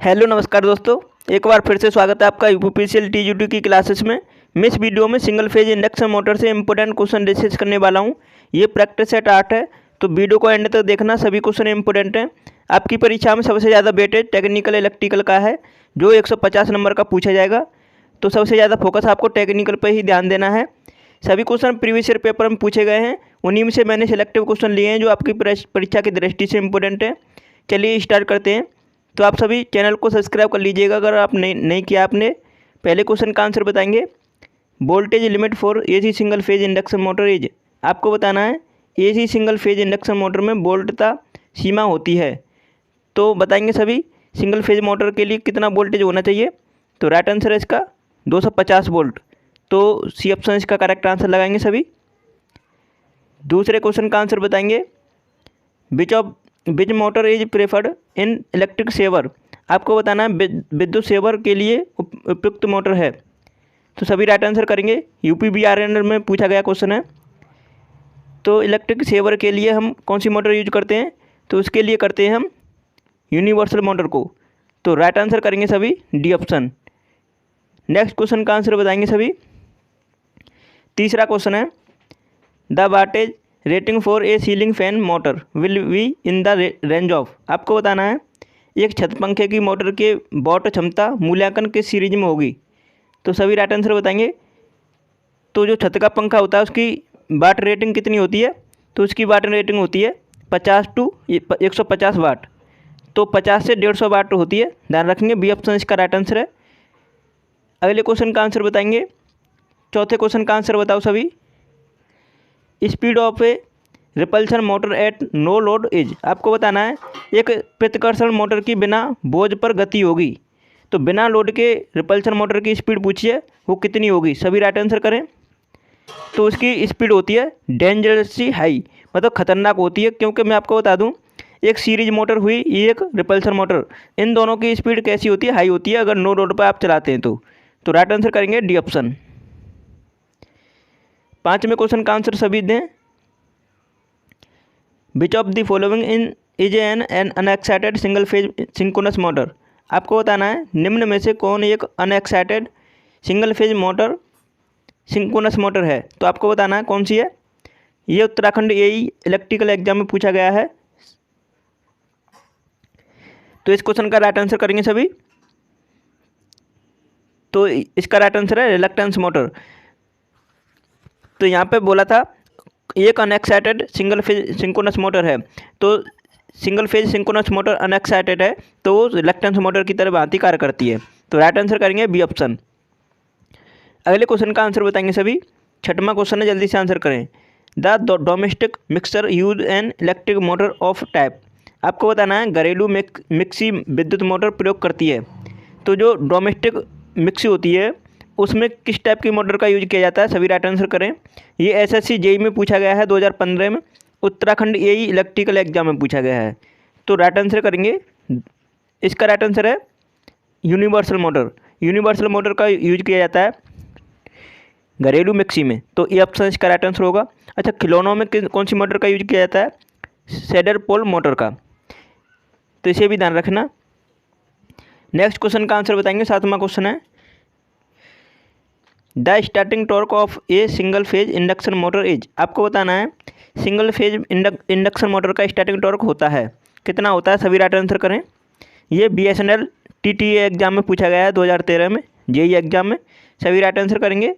Hello नमस्कार दोस्तों, एक बार फिर से स्वागत है आपका यूपीपीसीएल टीजीटी की क्लासेस में। मैं इस वीडियो में सिंगल फेज इंडक्शन मोटर से इंपॉर्टेंट क्वेश्चन डिस्कस करने वाला हूं। ये प्रैक्टिस सेट 8 है, तो वीडियो को एंड तक देखना। सभी क्वेश्चन इंपॉर्टेंट हैं। आपकी परीक्षा में सबसे ज़्यादा वेटेज टेक्निकल इलेक्ट्रिकल का है, जो 150 नंबर का पूछा जाएगा। तो सबसे ज़्यादा फोकस आपको टेक्निकल पर ही ध्यान देना है। सभी क्वेश्चन प्रीवियस ईयर पेपर में पूछे गए हैं, उन्हीं में से मैंने सिलेक्टिव क्वेश्चन लिए हैं जो आपकी परीक्षा की दृष्टि से इंपॉर्टेंट है। चलिए स्टार्ट करते हैं। तो आप सभी चैनल को सब्सक्राइब कर लीजिएगा अगर आप नहीं किया आपने। पहले क्वेश्चन का आंसर बताएंगे। Voltage limit for AC single phase induction motor is. आपको बताना है AC single phase induction motor में वोल्टता सीमा होती है। तो बताएंगे सभी सिंगल फेज मोटर के लिए कितना वोल्टेज होना चाहिए। तो राइट आंसर है इसका 250 वोल्ट। तो सी ऑप्शन इसका करेक्ट आंसर लगाएंगे सभी। दूसरे क्वेश्चन का आंसर बताएंगे। Which motor is preferred in electric shaver. आपको बताना है विद्युत सेवर के लिए उपयुक्त मोटर है। तो सभी राइट आंसर करेंगे। यूपीबीआरएन में पूछा गया क्वेश्चन है। तो इलेक्ट्रिक सेवर के लिए हम कौन सी मोटर यूज करते हैं, तो उसके लिए करते हैं हम यूनिवर्सल मोटर को। तो राइट आंसर करेंगे सभी डी ऑप्शन। नेक्स्ट क्वेश्चन का आंसर बताएंगे सभी। तीसरा क्वेश्चन है the wattage rating for a ceiling fan motor will be in the range of. आपको बताना है एक छत पंखे की मोटर के वॉट क्षमता मूल्यांकन किस सीरीज में होगी। तो सभी राइट आंसर बताएंगे। तो जो छत का पंखा होता है उसकी वाट रेटिंग कितनी होती है, तो उसकी वाट रेटिंग होती है 50 टू 150 वाट। तो 50 से 150 वाट होती है, ध्यान रखेंगे। बी ऑप्शन इसका राइट आंसर है। अगले क्वेश्चन का आंसर बताएंगे। चौथे क्वेश्चन का आंसर बताओ सभी। Speed of a repulsion motor at no load is. आपको बताना है एक प्रतिकर्षण मोटर की बिना बोझ पर गति होगी। तो बिना लोड के रिपल्शन मोटर की स्पीड पूछिए वो कितनी होगी। सभी राइट आंसर करें। तो उसकी स्पीड होती है डेंजरसली हाई, मतलब खतरनाक होती है। क्योंकि मैं आपको बता दूं एक सीरीज मोटर हुई, एक रिपल्शन मोटर, इन दोनों की स्पीड कैसी होती है, हाई होती है अगर नो लोड पर आप चलाते हैं तो राइट आंसर करेंगे डी ऑप्शन। पाँचवें क्वेश्चन का आंसर सभी दें। Which of the following in is an unexcited single phase synchronous motor. आपको बताना है निम्न में से कौन एक unexcited single phase motor synchronous motor है। तो आपको बताना है कौन सी है। ये उत्तराखंड एई इलेक्ट्रिकल एग्जाम में पूछा गया है। तो इस क्वेश्चन का राइट आंसर करेंगे सभी। तो इसका राइट आंसर है रिलक्टेंस मोटर। तो यहाँ पे बोला था एक unexcited single phase synchronous motor है, तो single phase synchronous motor unexcited है तो वो रिलक्टेंस मोटर की तरह भांति कार्य करती है। तो राइट आंसर करेंगे बी ऑप्शन। अगले क्वेश्चन का आंसर बताएंगे सभी। छठवां क्वेश्चन है, जल्दी से आंसर करें। The domestic mixer use an electric motor of type. आपको बताना है घरेलू मिक्सी विद्युत मोटर प्रयोग करती है। तो जो डोमेस्टिक मिक्सी होती है उसमें किस टाइप की मोटर का यूज किया जाता है। सभी राइट आंसर करें। ये एसएससी जेई में पूछा गया है 2015 में, उत्तराखंड एई इलेक्ट्रिकल एग्जाम में पूछा गया है। तो राइट आंसर करेंगे। इसका राइट आंसर है यूनिवर्सल मोटर। यूनिवर्सल मोटर का यूज किया जाता है घरेलू मिक्सी में। तो ये ऑप्शन इसका राइट आंसर होगा। अच्छा, खिलौनों में कौन सी मोटर का यूज किया जाता है। सेडर पोल मोटर का। तो इसे भी ध्यान रखना। नेक्स्ट क्वेश्चन का आंसर बताएंगे। सातवां क्वेश्चन है the starting torque of a single phase induction motor is. आपको बताना है सिंगल फेज इंडक्शन मोटर का स्टार्टिंग टॉर्क होता है कितना होता है। सभी राइट आंसर करें। ये बीएसएनएल टीटीए एग्जाम में पूछा गया है 2013 में, जेई एग्जाम में। सभी राइट आंसर करेंगे।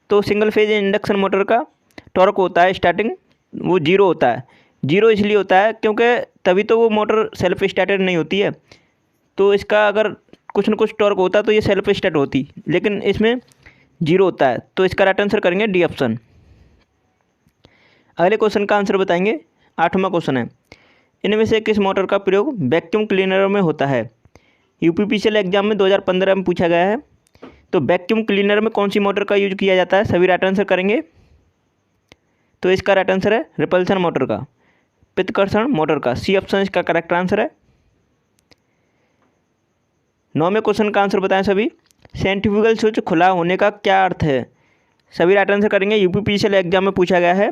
तो सिंगल फेज इंडक्शन मोटर का टॉर्क होता है स्टार्टिंग वो 0 होता है। 0 इसलिए होता है क्योंकि तभी तो वो मोटर सेल्फ स्टार्टेड नहीं होती है। तो इसका अगर कुछ न कुछ टॉर्क होता तो ये सेल्फ स्टार्ट होती, लेकिन इसमें 0 होता है। तो इसका राइट आंसर करेंगे डी ऑप्शन। अगले क्वेश्चन का आंसर बताएंगे। आठवां क्वेश्चन है इनमें से किस मोटर का प्रयोग वैक्यूम क्लीनरों में होता है। यूपीपीसीएल एग्जाम में 2015 में पूछा गया है। तो वैक्यूम क्लीनर में कौन सी मोटर का यूज किया जाता है। सभी राइट आंसर करेंगे। तो इसका राइट आंसर है रिपल्शन मोटर का, प्रतिकर्षण मोटर का। सी ऑप्शन इसका करेक्ट आंसर है। 9वें क्वेश्चन का आंसर बताएं सभी। सेंट्रीफ्यूगल स्विच खुला होने का क्या अर्थ है। सभी राइट आंसर करेंगे। यूपीपीसीएल एग्जाम में पूछा गया है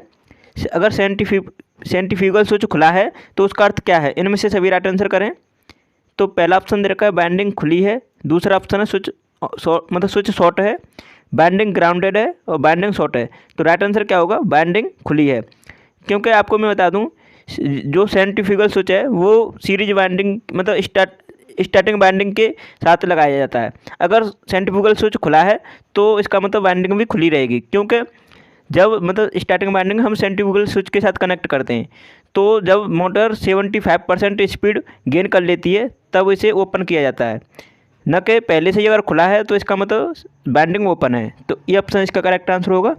अगर सेंट्रीफ्यूगल स्विच खुला है तो उसका अर्थ क्या है। इनमें से सभी राइट आंसर करें। तो पहला ऑप्शन दे रखा है बाइंडिंग खुली है, दूसरा ऑप्शन है स्विच शॉर्ट है, बाइंडिंग ग्राउंडेड है और बाइंडिंग शॉर्ट है। तो राइट आंसर क्या होगा, बाइंडिंग खुली है। क्योंकि आपको मैं बता दूं, जो सेंट्रीफ्यूगल स्विच है वो सीरीज बाइंडिंग मतलब स्टार्टिंग बाइंडिंग के साथ लगाया जाता है। अगर सेंट्रीफ्यूगल स्विच खुला है तो इसका मतलब बाइंडिंग भी खुली रहेगी, क्योंकि जब स्टार्टिंग बाइंडिंग हम सेंट्रीफ्यूगल स्विच के साथ कनेक्ट करते हैं तो जब मोटर 75% स्पीड गेन कर लेती है तब इसे ओपन किया जाता है, न कि पहले से ही अगर खुला है तो इसका मतलब बाइंडिंग ओपन है। तो ये ऑप्शन इसका करेक्ट आंसर होगा।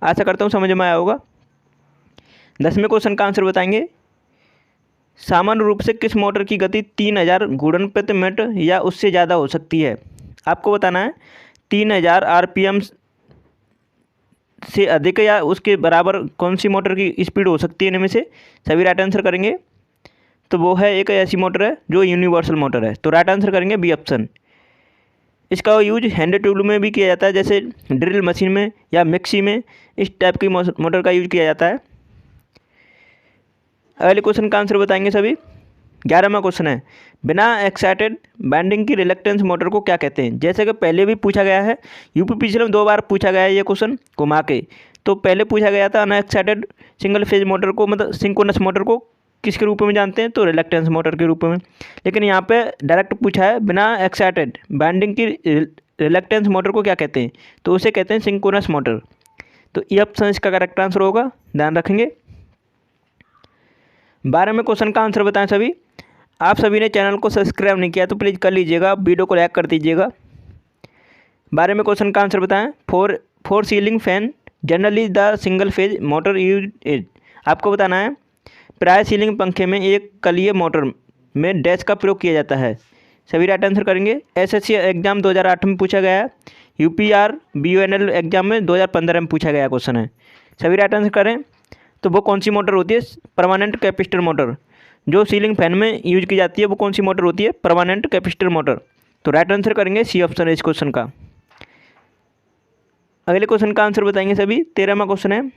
आशा करता हूँ समझ में आया होगा। 10वें क्वेश्चन का आंसर बताएंगे। सामान्य रूप से किस मोटर की गति 3000 घूर्णन प्रति मिनट या उससे ज़्यादा हो सकती है? आपको बताना है 3000 RPM से अधिक या उसके बराबर कौन सी मोटर की स्पीड हो सकती है इनमें से। सभी राइट आंसर करेंगे। तो वो है एक ऐसी मोटर है जो यूनिवर्सल मोटर है। तो राइट आंसर करेंगे बी ऑप्शन। इसका यूज हैंड टूल में भी किया जाता है, जैसे ड्रिल मशीन में या मिक्सी में इस टाइप की मोटर का यूज किया जाता है। अगले क्वेश्चन का आंसर बताएंगे सभी। 11वां क्वेश्चन है, बिना एक्साइटेड बाइंडिंग की रिलक्टेंस मोटर को क्या कहते हैं? जैसे कि पहले भी पूछा गया है, यूपीपीसीएल में 2 बार पूछा गया है ये क्वेश्चन घुमा के। तो पहले पूछा गया था अनएक्साइटेड सिंगल फेज मोटर को मतलब सिंक्रोनस मोटर को किसके रूप में जानते हैं? तो रिलक्टेंस मोटर के रूप में। लेकिन यहाँ पे डायरेक्ट पूछा है बिना एक्साइटेड बाइंडिंग की रिलक्टेंस मोटर को क्या कहते हैं? तो उसे कहते हैं सिंक्रोनस मोटर। तो ये ऑप्शन इसका करेक्ट आंसर होगा, ध्यान रखेंगे। 12वें क्वेश्चन का आंसर बताएं सभी। आप सभी ने चैनल को सब्सक्राइब नहीं किया तो प्लीज़ कर लीजिएगा, वीडियो को लाइक कर दीजिएगा। 12वें क्वेश्चन का आंसर बताएं। Four ceiling fan generally the single phase motor use is. आपको बताना है प्राय सीलिंग पंखे में एक कलीय मोटर में डैश का प्रयोग किया जाता है। सभी राइट आंसर करेंगे। एसएससी एग्जाम 2008 में पूछा गया है, यूपीआर बीयूएनएल एग्जाम में 2015 में पूछा गया क्वेश्चन है। सभी राइट आंसर करें। तो वो कौन सी मोटर होती है? Permanent capacitor motor. जो सीलिंग फैन में यूज की जाती है वो कौन सी मोटर होती है? Permanent capacitor motor. तो राइट आंसर करेंगे सी ऑप्शन है इस क्वेश्चन का। अगले क्वेश्चन का आंसर बताएंगे सभी। 13वां क्वेश्चन है,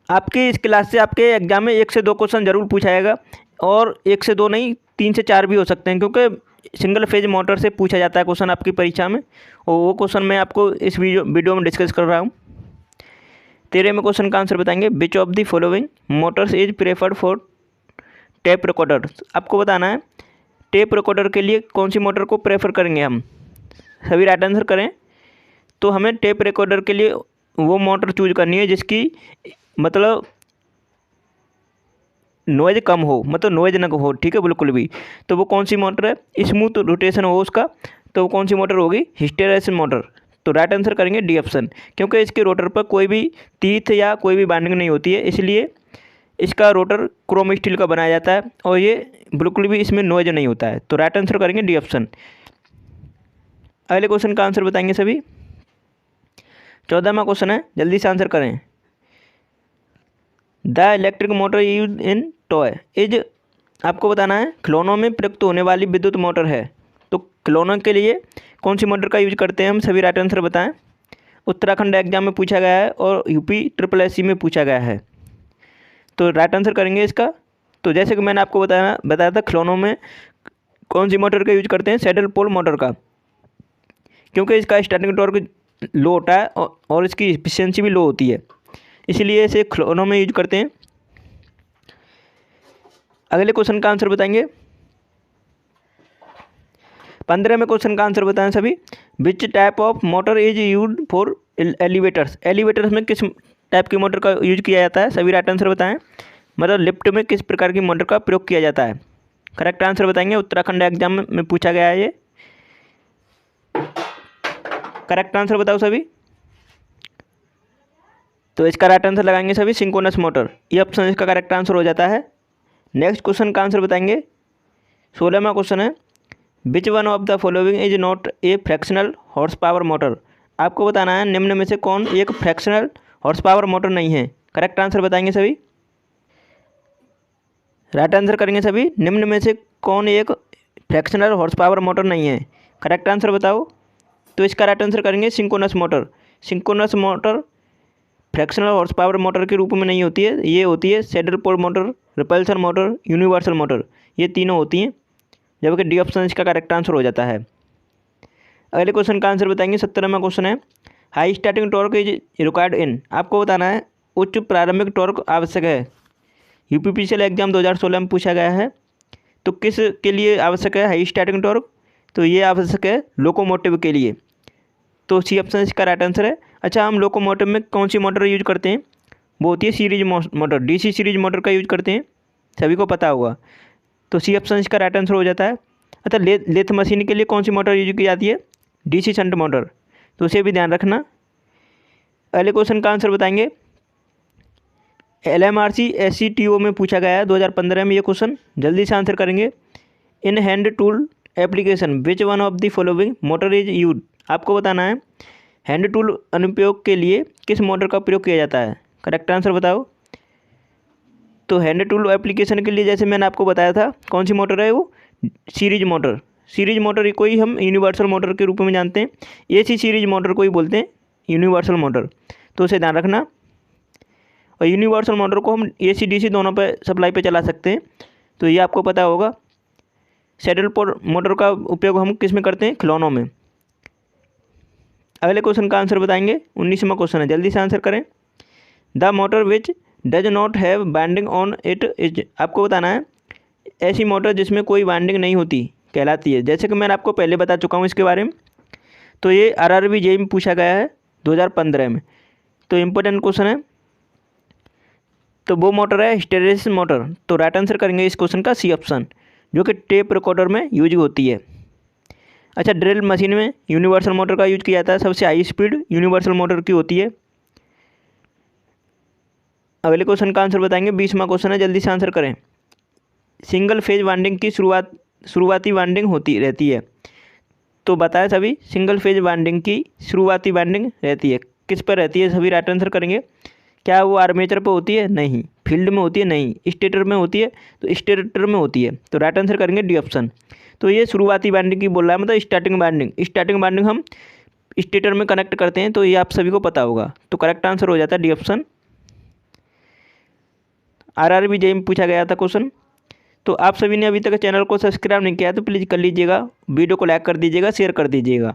आपके इस क्लास से आपके एग्जाम में 1 से 2 क्वेश्चन जरूर पूछा जाएगा, और 1 से 2 नहीं 3 से 4 भी हो सकते हैं, क्योंकि सिंगल फेज मोटर से पूछा जाता है क्वेश्चन आपकी परीक्षा में, और वो क्वेश्चन मैं आपको इस वीडियो में डिस्कस कर रहा हूँ। 13वें क्वेश्चन का आंसर बताएंगे। विच of the following Motors is preferred for tape recorder. आपको बताना है टेप रिकॉर्डर के लिए कौन सी मोटर को प्रेफर करेंगे हम। सभी राइट आंसर करें। तो हमें टेप रिकॉर्डर के लिए वो मोटर चूज करनी है जिसकी मतलब नॉइज कम हो, मतलब नॉइज ना हो, ठीक है, बिल्कुल भी। तो वो कौन सी मोटर है? स्मूथ रोटेशन हो उसका, तो वो कौन सी मोटर होगी? Hysteresis motor. तो राइट आंसर करेंगे डी ऑप्शन। क्योंकि इसके रोटर पर कोई भी टीथ या कोई भी बाइंडिंग नहीं होती है, इसलिए इसका रोटर क्रोम स्टील का बनाया जाता है और ये बिल्कुल भी इसमें नॉइज नहीं होता है। तो राइट आंसर करेंगे डी ऑप्शन। अगले क्वेश्चन का आंसर बताएंगे सभी। 14वां क्वेश्चन है, जल्दी से आंसर करें। The electric motor use in toy is. आपको बताना है खिलौनों में प्रयुक्त होने वाली विद्युत मोटर है। तो खिलौनों के लिए कौन सी मोटर का यूज करते हैं हम? सभी राइट आंसर बताएं। उत्तराखंड एग्जाम में पूछा गया है और यूपी SSSC में पूछा गया है। तो राइट आंसर करेंगे इसका। तो जैसे कि मैंने आपको बताया था खिलौनों में कौन सी मोटर का यूज करते हैं? सैडल पोल मोटर का, क्योंकि इसका स्टार्टिंग टॉर्क लो होता है और इसकी एफिशिएंसी भी लो होती है, इसलिए इसे खिलौनों में यूज करते हैं। अगले क्वेश्चन का आंसर बताएंगे। 15वें क्वेश्चन का आंसर बताएं सभी। Which type of motor is use for elevators. Elevators में किस टाइप की मोटर का यूज किया जाता है? सभी राइट आंसर बताएं। मतलब लिफ्ट में किस प्रकार की मोटर का प्रयोग किया जाता है? करेक्ट आंसर बताएंगे। उत्तराखंड एग्जाम में पूछा गया है ये। करेक्ट आंसर बताओ सभी। तो इसका राइट आंसर लगाएंगे सभी सिंक्रोनस मोटर। ये ऑप्शन इसका करेक्ट आंसर हो जाता है। नेक्स्ट क्वेश्चन का आंसर बताएंगे। 16वां क्वेश्चन है, which one of the following is not a fractional horse power motor. आपको बताना है निम्न में से कौन एक फ्रैक्शनल हॉर्स पावर मोटर नहीं है। करेक्ट आंसर बताएंगे सभी। राइट आंसर करेंगे सभी। निम्न में से कौन एक फ्रैक्शनल हॉर्स पावर मोटर नहीं है? करेक्ट आंसर बताओ। तो इसका राइट आंसर करेंगे synchronous motor. Synchronous motor fractional horse power motor के रूप में नहीं होती है, ये होती है shaded pole motor, repulsion motor, universal motor, ये तीनों होती हैं। जबकि डी ऑप्शन इसका करेक्ट आंसर हो जाता है। अगले क्वेश्चन का आंसर बताएंगे। 17वां क्वेश्चन है, high starting torque is required in. आपको बताना है उच्च प्रारंभिक टॉर्क आवश्यक है। यूपीपीसीएल एग्जाम 2016 में पूछा गया है। तो किस के लिए आवश्यक है हाई स्टार्टिंग टॉर्क? तो ये आवश्यक है लोकोमोटिव के लिए। तो सी ऑप्शन इसका राइट आंसर है। अच्छा, हम लोकोमोटिव में कौन सी मोटर यूज करते हैं? वो होती है series motor, DC series motor का यूज करते हैं, सभी को पता होगा। तो सी ऑप्शन इसका राइट आंसर हो जाता है। अच्छा, लेथ मशीन के लिए कौन सी मोटर यूज की जाती है? डीसी शंट मोटर, तो उसे भी ध्यान रखना। अगले क्वेश्चन का आंसर बताएंगे। LMRC SCTO में पूछा गया है 2015 में ये क्वेश्चन, जल्दी से आंसर करेंगे। In hand tool application which one of the following motor is use. आपको बताना है हैंड टूल अनुप्रयोग के लिए किस मोटर का प्रयोग किया जाता है। करेक्ट आंसर बताओ। तो हैंड टूल एप्लीकेशन के लिए जैसे मैंने आपको बताया था, कौन सी मोटर है वो? Series motor. सीरीज मोटर को ही हम यूनिवर्सल मोटर के रूप में जानते हैं। AC सीरीज मोटर को ही बोलते हैं यूनिवर्सल मोटर, तो उसे ध्यान रखना। और यूनिवर्सल मोटर को हम AC DC दोनों पे सप्लाई पे चला सकते हैं, तो ये आपको पता होगा। सैडल मोटर का उपयोग हम किस में करते हैं? खिलौनों में। अगले क्वेश्चन का आंसर बताएंगे। 19वां क्वेश्चन है, जल्दी से आंसर करें। The motor which does not have binding on it is. आपको बताना है ऐसी मोटर जिसमें कोई बाइंडिंग नहीं होती कहलाती है। जैसे कि मैंने आपको पहले बता चुका हूँ इसके बारे में। तो ये RRB JEE में पूछा गया है 2015 में, तो इम्पोर्टेंट क्वेश्चन है। तो वो मोटर है हिस्टेरेसिस मोटर। तो राइट आंसर करेंगे इस क्वेश्चन का सी ऑप्शन, जो कि टेप रिकॉर्डर में यूज होती है। अच्छा, ड्रिल मशीन में यूनिवर्सल मोटर का यूज किया जाता है। सबसे हाई स्पीड यूनिवर्सल मोटर की होती है। अगले क्वेश्चन का आंसर बताएंगे। 20वां क्वेश्चन है, जल्दी से आंसर करें। सिंगल फेज वाइंडिंग की शुरुआती वाइंडिंग होती रहती है। तो बताया सभी, सिंगल फेज वाइंडिंग की शुरुआती वाइंडिंग रहती है। किस पर रहती है? सभी राइट आंसर करेंगे। क्या वो आर्मेचर पर होती है? नहीं। फील्ड में होती है? नहीं। स्टेटर में होती है? तो स्टेटर में होती है। तो राइट आंसर करेंगे डी ऑप्शन। तो ये शुरुआती वाइंडिंग की बोल रहा है, मतलब स्टार्टिंग वाइंडिंग। स्टार्टिंग वाइंडिंग हम स्टेटर में कनेक्ट करते हैं, तो ये आप सभी को पता होगा। तो करेक्ट आंसर हो जाता है डी ऑप्शन। RRB JEE में पूछा गया था क्वेश्चन। तो आप सभी ने अभी तक चैनल को सब्सक्राइब नहीं किया तो प्लीज़ कर लीजिएगा, वीडियो को लाइक कर दीजिएगा, शेयर कर दीजिएगा।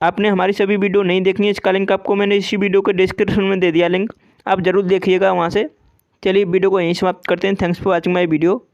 आपने हमारी सभी वीडियो नहीं देखनी है, इसका लिंक आपको मैंने इसी वीडियो के डिस्क्रिप्शन में दे दिया लिंक, आप ज़रूर देखिएगा वहाँ से। चलिए वीडियो को यहीं समाप्त करते हैं। Thanks for watching my video.